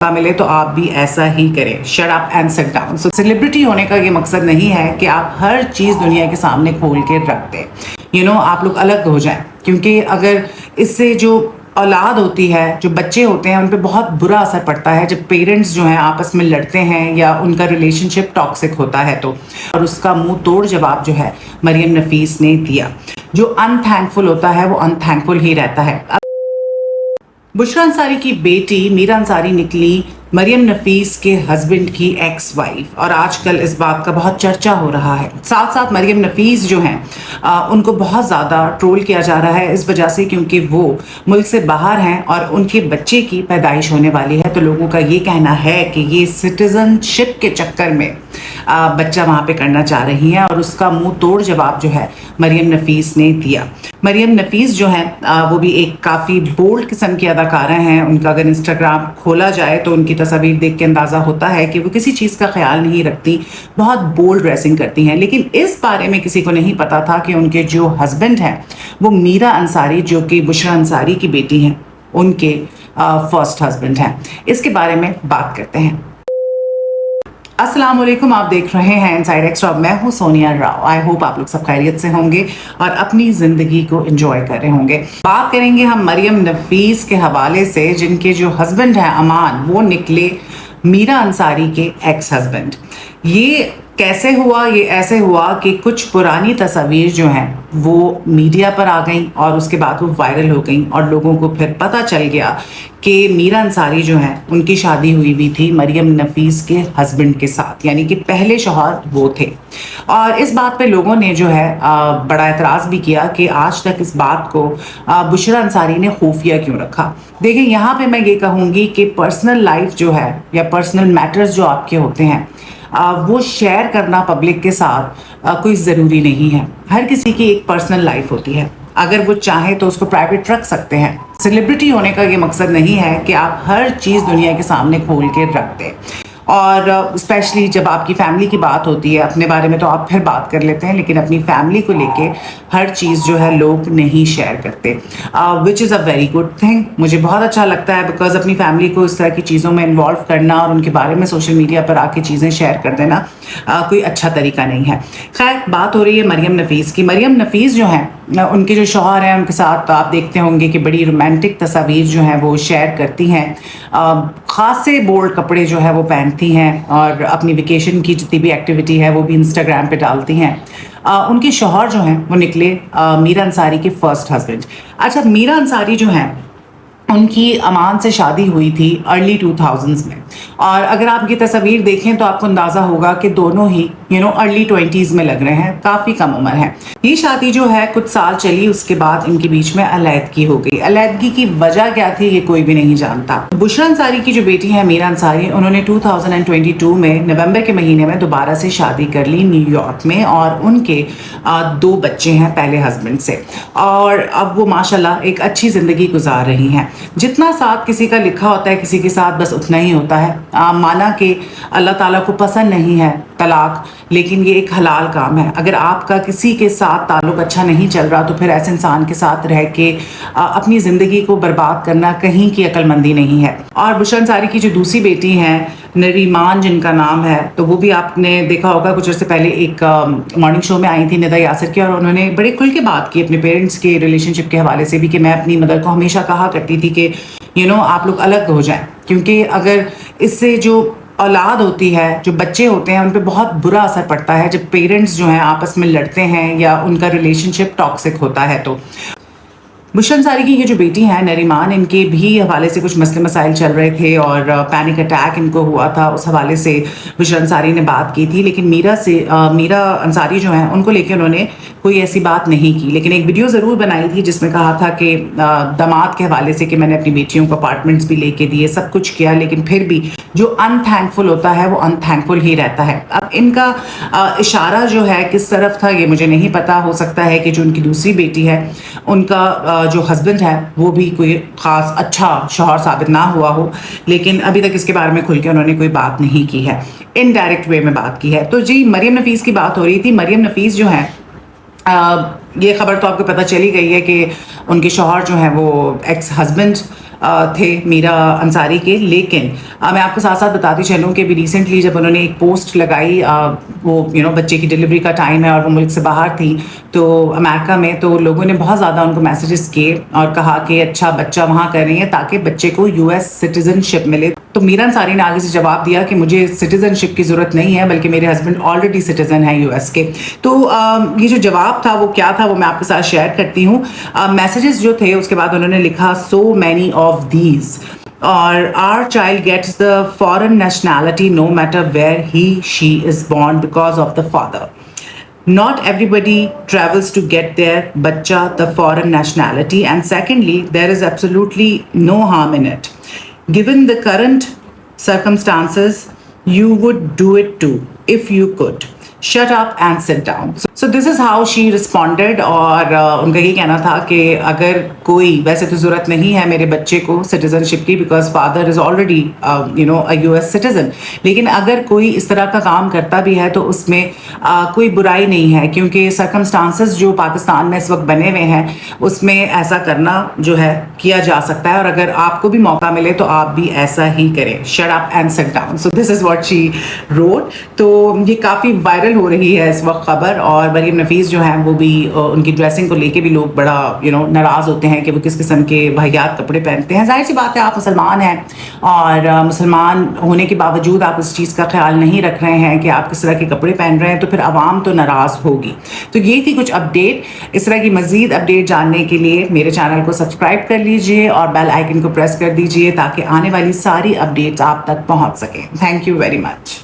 मिले तो आप भी ऐसा ही करें। Shut up and sit down. So celebrity होने का ये मकसद नहीं है कि आप हर चीज़ दुनिया के सामने खोल के रख दें। आप लोग अलग हो जाएं, क्योंकि अगर इससे जो औलाद होती है, जो बच्चे होते हैं, उन पे बहुत बुरा असर पड़ता है जब पेरेंट्स जो हैं आपस में लड़ते हैं या उनका रिलेशनशिप टॉक्सिक होता है तो। और उसका मुंह तोड़ जवाब जो है मरियम नफीस ने दिया। जो अनथैंकफुल होता है वो अनथैंकफुल ही रहता है। बुशरा अंसारी की बेटी मीरा अंसारी निकली मरियम नफीस के हस्बैंड की एक्स वाइफ, और आजकल इस बात का बहुत चर्चा हो रहा है। साथ साथ मरियम नफीस जो हैं उनको बहुत ज़्यादा ट्रोल किया जा रहा है इस वजह से क्योंकि वो मुल्क से बाहर हैं और उनके बच्चे की पैदाइश होने वाली है। तो लोगों का ये कहना है कि ये सिटीजनशिप के चक्कर में बच्चा वहाँ पे करना चाह रही हैं, और उसका मुंह तोड़ जवाब जो है मरियम नफीस ने दिया। मरियम नफीस जो है वो भी एक काफ़ी बोल्ड किस्म की अदाकारा हैं। उनका अगर इंस्टाग्राम खोला जाए तो उनकी तस्वीर देख के अंदाज़ा होता है कि वो किसी चीज़ का ख्याल नहीं रखती, बहुत बोल्ड ड्रेसिंग करती हैं। लेकिन इस बारे में किसी को नहीं पता था कि उनके जो हस्बैंड हैं वो मीरा अंसारी, जो कि बुशरा अंसारी की बेटी हैं, उनके फर्स्ट हस्बैंड हैं। इसके बारे में बात करते हैं। अस्सलाम वालेकुम, आप देख रहे हैं इनसाइड एक्स्ट्रा। मैं हूं सोनिया राव। आई होप आप लोग सब खैरियत से होंगे और अपनी ज़िंदगी को एंजॉय कर रहे होंगे। बात करेंगे हम मरियम नफीस के हवाले से, जिनके जो हस्बैंड हैं अमान, वो निकले मीरा अंसारी के एक्स हस्बैंड। ये कैसे हुआ? ये ऐसे हुआ कि कुछ पुरानी तस्वीर जो हैं वो मीडिया पर आ गई और उसके बाद वो वायरल हो गई, और लोगों को फिर पता चल गया कि मीरा अंसारी जो हैं उनकी शादी हुई थी मरियम नफीस के हस्बैंड के साथ, यानी कि पहले शौहर वो थे। और इस बात पे लोगों ने जो है बड़ा एतराज़ भी किया कि आज तक इस बात को बुशरा अंसारी ने खुफिया क्यों रखा। देखिए, यहाँ पे मैं ये कहूँगी कि पर्सनल लाइफ जो है या पर्सनल मैटर्स जो आपके होते हैं वो शेयर करना पब्लिक के साथ कोई ज़रूरी नहीं है। हर किसी की एक पर्सनल लाइफ होती है, अगर वो चाहे तो उसको प्राइवेट रख सकते हैं। सेलिब्रिटी होने का ये मकसद नहीं है कि आप हर चीज़ दुनिया के सामने खोल के रख दें, और स्पेशली जब आपकी फैमिली की बात होती है। अपने बारे में तो आप फिर बात कर लेते हैं, लेकिन अपनी फैमिली को लेके हर चीज़ जो है लोग नहीं शेयर करते, which is a very good thing. मुझे बहुत अच्छा लगता है, बिकॉज अपनी फैमिली को इस तरह की चीज़ों में इन्वॉल्व करना और उनके बारे में सोशल मीडिया पर आके चीज़ें शेयर कर देना कोई अच्छा तरीका नहीं है। खैर, बात हो रही है मरियम नफीस की। मरियम नफीस जो हैं उनके जो शौहर हैं उनके साथ तो आप देखते होंगे कि बड़ी रोमांटिक तस्वीर जो हैं वो शेयर करती हैं। ख़ासे बोल्ड कपड़े जो है वो पहनती हैं, और अपनी वेकेशन की जितनी भी एक्टिविटी है वो भी इंस्टाग्राम पे डालती हैं। उनके शौहर जो हैं वो निकले मीरा अंसारी के फर्स्ट हस्बैंड। अच्छा, मीरा अंसारी जो हैं उनकी अमान से शादी हुई थी अर्ली 2000s में, और अगर आप ये तस्वीर देखें तो आपको अंदाज़ा होगा कि दोनों ही अर्ली 20s में लग रहे हैं, काफ़ी कम उम्र है। ये शादी जो है कुछ साल चली, उसके बाद इनके बीच में अलैदगी हो गई। अलैदगी की वजह क्या थी ये कोई भी नहीं जानता। बुशरा अंसारी की जो बेटी है मीरा अंसारी, उन्होंने 2022 में नवंबर के महीने में दोबारा से शादी कर ली न्यूयॉर्क में, और उनके 2 बच्चे हैं पहले हस्बैंड से, और अब वो माशाल्लाह एक अच्छी ज़िंदगी गुजार रही हैं। जितना साथ किसी का लिखा होता है किसी के साथ बस उतना ही होता है। माना कि अल्लाह ताला को पसंद नहीं है तलाक, लेकिन ये एक हलाल काम है। अगर आपका किसी के साथ ताल्लुक अच्छा नहीं चल रहा तो फिर ऐसे इंसान के साथ रह के अपनी ज़िंदगी को बर्बाद करना कहीं की अक्लमंदी नहीं है। और बुशरा अंसारी की जो दूसरी बेटी हैं नरीमान, जिनका नाम है, तो वो भी आपने देखा होगा कुछ अर्से पहले एक मॉर्निंग शो में आई थी निदा यासिर की, और उन्होंने बड़े खुल के बात की अपने पेरेंट्स के रिलेशनशिप के हवाले से भी, कि मैं अपनी मदर को हमेशा कहा करती थी कि आप लोग अलग हो जाएं, क्योंकि अगर इससे जो औलाद होती है, जो बच्चे होते हैं, उन पे बहुत बुरा असर पड़ता है जब पेरेंट्स जो हैं आपस में लड़ते हैं या उनका रिलेशनशिप टॉक्सिक होता है तो। बुशरा अंसारी की ये जो बेटी हैं नरीमान, इनके भी हवाले से कुछ मसले मसाइल चल रहे थे और पैनिक अटैक इनको हुआ था, उस हवाले से बुशरा अंसारी ने बात की थी। लेकिन मीरा अंसारी जो हैं उनको लेके उन्होंने कोई ऐसी बात नहीं की, लेकिन एक वीडियो ज़रूर बनाई थी जिसमें कहा था कि दामाद के हवाले से कि मैंने अपनी बेटियों को अपार्टमेंट्स भी लेके दिए, सब कुछ किया, लेकिन फिर भी जो अनथैंकफुल होता है वो अनथैंकफुल ही रहता है। अब इनका इशारा जो है किस तरफ था ये मुझे नहीं पता। हो सकता है कि जो उनकी दूसरी बेटी है उनका जो हस्बैंड है वो भी कोई ख़ास अच्छा शौहर साबित ना हुआ हो, लेकिन अभी तक इसके बारे में खुल के उन्होंने कोई बात नहीं की है, इनडायरेक्ट वे में बात की है। तो जी, मरियम नफीस की बात हो रही थी। मरियम नफीस जो है ये खबर तो आपको पता चली गई है कि उनके शौहर जो हैं वो एक्स हस्बैंड थे मीरा अंसारी के, लेकिन मैं आपको साथ साथ बताती चलूँ कि भी रिसेंटली जब उन्होंने एक पोस्ट लगाई, वो बच्चे की डिलीवरी का टाइम है और वो मुल्क से बाहर थी तो अमेरिका में, तो लोगों ने बहुत ज़्यादा उनको मैसेजेस किए और कहा कि अच्छा बच्चा वहाँ कर रही है ताकि बच्चे को US सिटीजनशिप मिले। तो मीरा अंसारी ने आगे से जवाब दिया कि मुझे सिटीजनशिप की ज़रूरत नहीं है, बल्कि मेरे हस्बैंड ऑलरेडी सिटीजन है US के। तो ये जो जवाब था वो क्या था वो मैं आपके साथ शेयर करती हूँ। मैसेजेस जो थे उसके बाद उन्होंने लिखा so many of these, or our child gets the foreign nationality no matter where she is born because of the father. Not everybody travels to get their bachcha the foreign nationality, and secondly there is absolutely no harm in it. Given the current circumstances, you would do it too if you could. Shut up and sit down. So this is how she responded. और उनका ये कहना था कि अगर कोई, वैसे तो ज़रूरत नहीं है मेरे बच्चे को सिटीज़नशिप की because father is already a US citizen, लेकिन अगर कोई इस तरह का काम करता भी है तो उसमें कोई बुराई नहीं है, क्योंकि सर्कमस्टांसेस जो पाकिस्तान में इस वक्त बने हुए हैं उसमें ऐसा करना जो है किया जा सकता है, और अगर आपको भी मौका मिले तो आप भी ऐसा ही करें. Shut up and sit down. So this is what she wrote. तो ये काफ़ी वायरल हो रही है इस वक्त खबर, और मरीम नफीस जो हैं वो भी उनकी ड्रेसिंग को लेके भी लोग बड़ा नाराज़ होते हैं कि वो किस किस्म के वाहियात कपड़े पहनते हैं. जाहिर सी बात है आप मुसलमान हैं और मुसलमान होने के बावजूद आप इस चीज़ का ख्याल नहीं रख रहे हैं कि आप किस तरह के कपड़े पहन रहे हैं, तो फिर आवाम तो नाराज़ होगी. तो ये थी कुछ अपडेट. इस तरह की मज़ीद अपडेट जानने के लिए मेरे चैनल को सब्सक्राइब कर लीजिए और बेल आइकन को प्रेस कर दीजिए ताकि आने वाली सारी अपडेट्स आप तक पहुँच सकें. Thank you very much.